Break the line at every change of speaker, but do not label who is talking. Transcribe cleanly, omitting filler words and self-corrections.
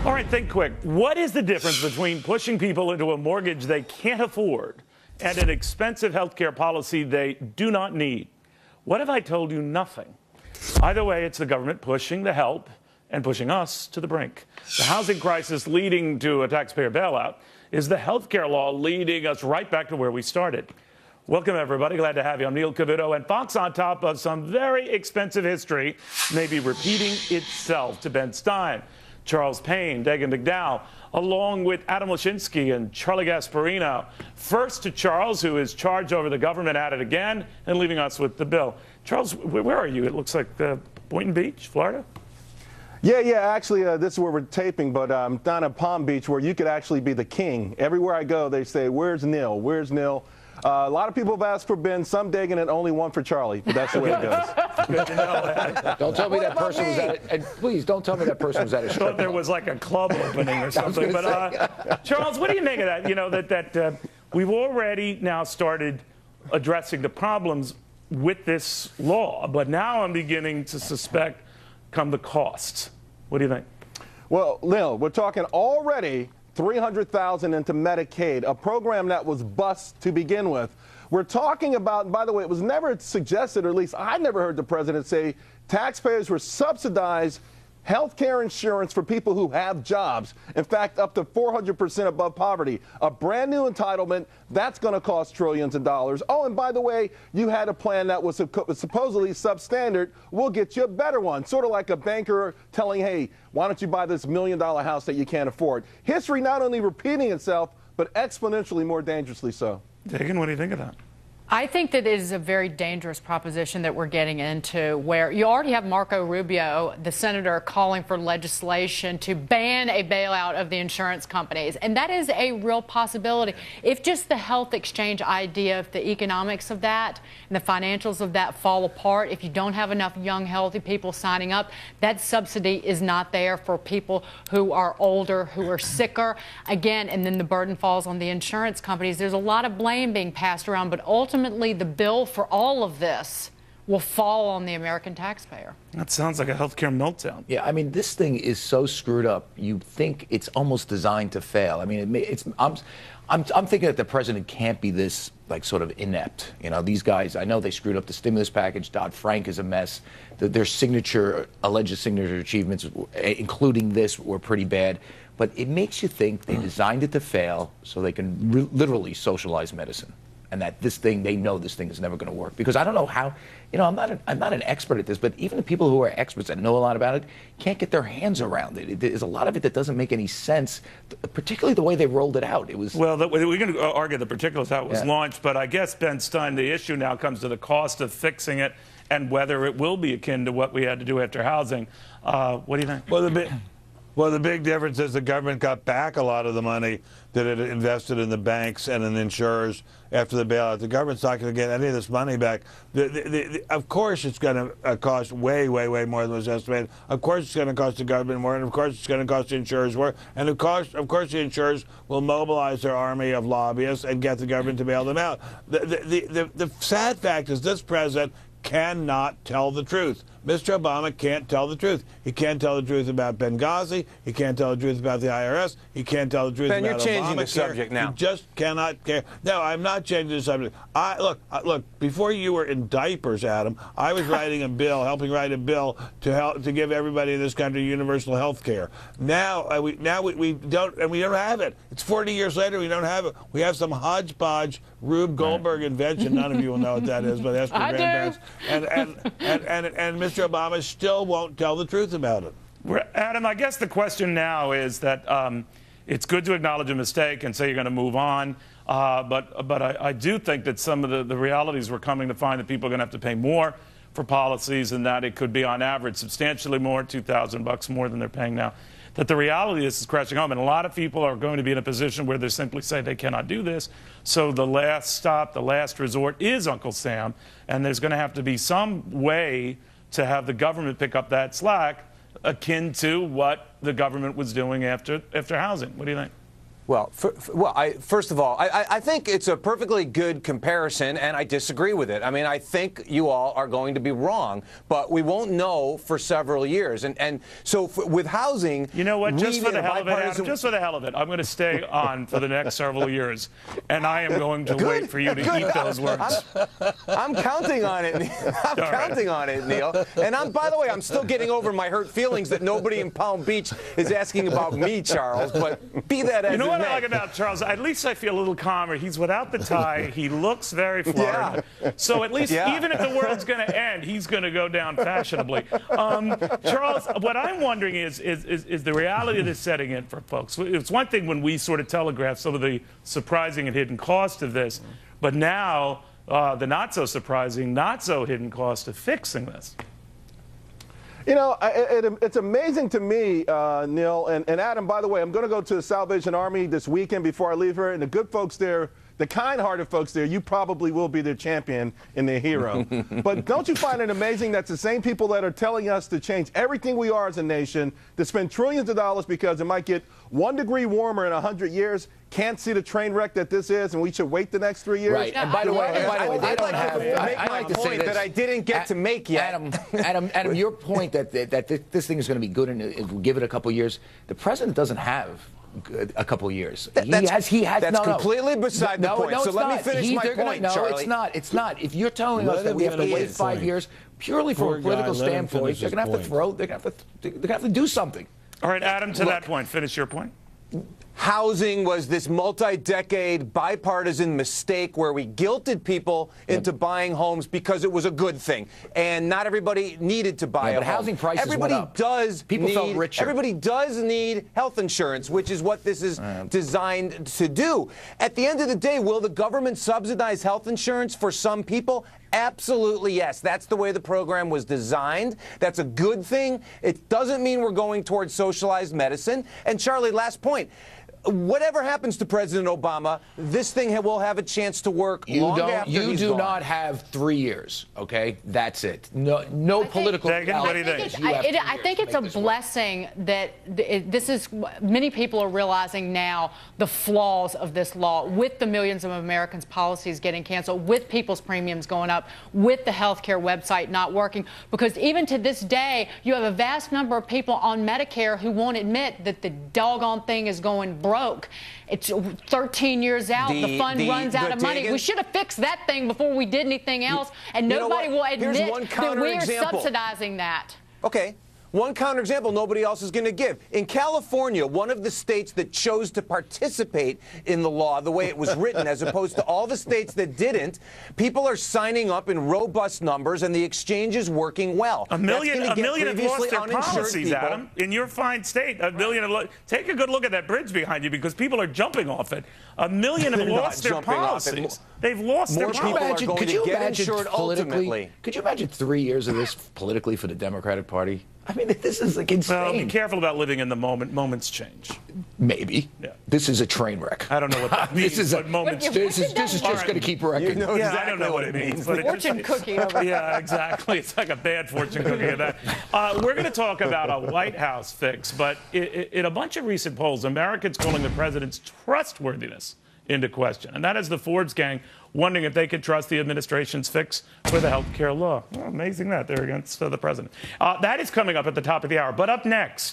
All right, think quick. What is the difference between pushing people into a mortgage they can't afford and an expensive health care policy they do not need? What if I told you nothing? Either way, it's the government pushing the help and pushing us to the brink. The housing crisis leading to a taxpayer bailout is the health care law leading us right back to where we started. Welcome, everybody. Glad to have you. I'm Neil Cavuto, and Fox, on top of some very expensive history, may be repeating itself to Ben Stein, Charles Payne, Dagan McDowell, along with Adam Lashinsky and Charlie Gasparino. First to Charles, who is charged over the government at it again and leaving us with the bill. Charles, where are you? It looks like Boynton Beach, Florida?
Yeah. Actually, this is where we're taping, but down at Palm Beach, where you could actually be the king. Everywhere I go, they say, "Where's Neil? Where's Neil?" A lot of people have asked for Ben, some Dagan, and only one for Charlie. But that's the way it goes.
Good to know.
Don't tell me that person was at it. And please don't tell me that person was at a strip
Thought there was like a club opening or something. But Charles, what do you make of that? You know that we've already now started addressing the problems with this law, but now I'm beginning to suspect come the costs. What do you think?
Well, Neil, we're talking already $300,000 into Medicaid, a program that was bust to begin with. We're talking about, and by the way, it was never suggested, or at least I never heard the president say, taxpayers were subsidized health care insurance for people who have jobs. In fact, up to 400% above poverty. A brand new entitlement that's going to cost trillions of dollars. Oh, and by the way, you had a plan that was supposedly substandard. We'll get you a better one. Sort of like a banker telling, hey, why don't you buy this $1 million house that you can't afford? History not only repeating itself, but exponentially more dangerously so.
Dagan, what do you think of that?
I think that it is a very dangerous proposition that we're getting into, where you already have Marco Rubio, the senator, calling for legislation to ban a bailout of the insurance companies. And that is a real possibility. If just the health exchange idea, if the economics of that and the financials of that fall apart, if you don't have enough young, healthy people signing up, that subsidy is not there for people who are older, who are sicker. Again, and then the burden falls on the insurance companies. There's a lot of blame being passed around, but ultimately, the bill for all of this will fall on the American taxpayer.
That sounds like a healthcare meltdown.
Yeah, I mean, this thing is so screwed up. You think it's almost designed to fail. I mean, I'm thinking that the president can't be this like sort of inept. You know, these guys, I know they screwed up the stimulus package. Dodd-Frank is a mess. Their alleged signature achievements, including this, were pretty bad. But it makes you think they designed it to fail so they can literally socialize medicine. And that this thing, they know this thing is never going to work. Because I don't know how, you know, I'm not an expert at this, but even the people who are experts that know a lot about it can't get their hands around it. There's a lot of it that doesn't make any sense, particularly the way they rolled it out. It was
well, we're going to argue the particulars how it was launched, but I guess, Ben Stein, the issue now comes to the cost of fixing it and whether it will be akin to what we had to do after housing. What do you think?
Well, the big difference is the government got back a lot of the money that it invested in the banks and in the insurers after the bailout. The government's not going to get any of this money back. Of course, it's going to cost way more than was estimated. Of course, it's going to cost the government more, and of course, it's going to cost the insurers more. And of course, the insurers will mobilize their army of lobbyists and get the government to bail them out. The sad fact is this president cannot tell the truth. Mr. Obama can't tell the truth. He can't tell the truth about Benghazi. He can't tell the truth about the IRS. He can't tell the truth about Obamacare.
Ben, you're changing the subject now.
He just cannot care. No, I'm not changing the subject. Look, before you were in diapers, Adam, I was writing a bill, helping write a bill to give everybody in this country universal health care. Now we don't, and we don't have it. It's 40 years later, we don't have it. We have some hodgepodge Rube Goldberg invention. None of you will know what that is, but ask your grandparents. And Mr. Obama still won't tell the truth about it.
Adam, I guess the question now is that it's good to acknowledge a mistake and say you're going to move on, but I do think that some of the realities we're coming to find that people are going to have to pay more for policies, and that it could be on average substantially more, $2,000 more than they're paying now. That the reality is crashing home, and a lot of people are going to be in a position where they simply say they cannot do this. So the last stop, the last resort is Uncle Sam, and there's going to have to be some way to have the government pick up that slack, akin to what the government was doing after housing. What do you think?
Well, first of all, I think it's a perfectly good comparison, and I disagree with it. I mean, I think you all are going to be wrong, but we won't know for several years. And so with housing,
you know what? Just for the hell of it, Adam, just for the hell of it, I'm going to stay on for the next several years, and I am going to wait for you to eat those words.
I'm counting on it. I'm counting on it, Neil. And by the way, I'm still getting over my hurt feelings that nobody in Palm Beach is asking about me, Charles. But be that as it may.
What I like about Charles, at least I feel a little calmer. He's without the tie. He looks very Florida. Yeah. So at least, even if the world's going to end, he's going to go down fashionably. Charles, what I'm wondering is the reality of this setting in for folks. It's one thing when we sort of telegraph some of the surprising and hidden cost of this, but now the not so surprising, not so hidden cost of fixing this.
You know, it's amazing to me, Neil, and Adam, by the way, I'm going to go to the Salvation Army this weekend before I leave here, and the good folks there, the kind-hearted folks there, you probably will be their champion and their hero. But don't you find it amazing that's the same people that are telling us to change everything we are as a nation, to spend trillions of dollars because it might get 1 degree warmer in 100 years, can't see the train wreck that this is, and we should wait the next 3 years?
Right. And by the way, they don't have.
I like to say that I didn't get to make yet.
Adam, your point that this thing is going to be good and give it a couple years. The president doesn't have a couple years.
That's completely beside the point.
No,
so let me finish my point, Charlie.
It's not. If you're telling us that we have to wait 5 years purely from a political standpoint, they're going to have to throw. They're going to have to do something.
All right, Adam, to that point, finish your point.
Housing was this multi-decade bipartisan mistake where we guilted people into buying homes because it was a good thing, and not everybody needed to buy a home.
Housing prices went up. People felt richer.
Everybody does need health insurance, which is what this is designed to do. At the end of the day, will the government subsidize health insurance for some people? Absolutely, yes. That's the way the program was designed. That's a good thing. It doesn't mean we're going towards socialized medicine. And Charlie, last point. Whatever happens to President Obama, this thing will have a chance to work long after he's gone.
You do not have 3 years, okay? That's it. No political.
I think it's a blessing that this is. Many people are realizing now the flaws of this law, with the millions of Americans' policies getting canceled, with people's premiums going up, with the healthcare website not working. Because even to this day, you have a vast number of people on Medicare who won't admit that the doggone thing is going broke. It's 13 years out. The fund runs out of money. We should have fixed that thing before we did anything else, and nobody will admit that we are subsidizing that.
Okay. One counterexample nobody else is going to give. In California, one of the states that chose to participate in the law the way it was written, as opposed to all the states that didn't, people are signing up in robust numbers, and the exchange is working well.
A million have lost their policies, Adam. In your fine state, a million. Take a good look at that bridge behind you, because people are jumping off it. A million have lost their policies. They've lost their policies.
Could you imagine politically? Could you imagine 3 years of this politically for the Democratic Party? I mean, this is like insane.
Well, be careful about living in the moment. Moments change.
Maybe. Yeah. This is a train wreck.
I don't know what that means. This
is just going to keep wrecking.
You know exactly
I don't know what it means.
But fortune cookie over here.
Yeah, exactly. It's like a bad fortune cookie of that. We're going to talk about a White House fix, but in a bunch of recent polls, Americans calling the president's trustworthiness into question. And that is the Forbes gang wondering if they could trust the administration's fix for the health care law. Well, amazing that they're against the president. That is coming up at the top of the hour. But up next,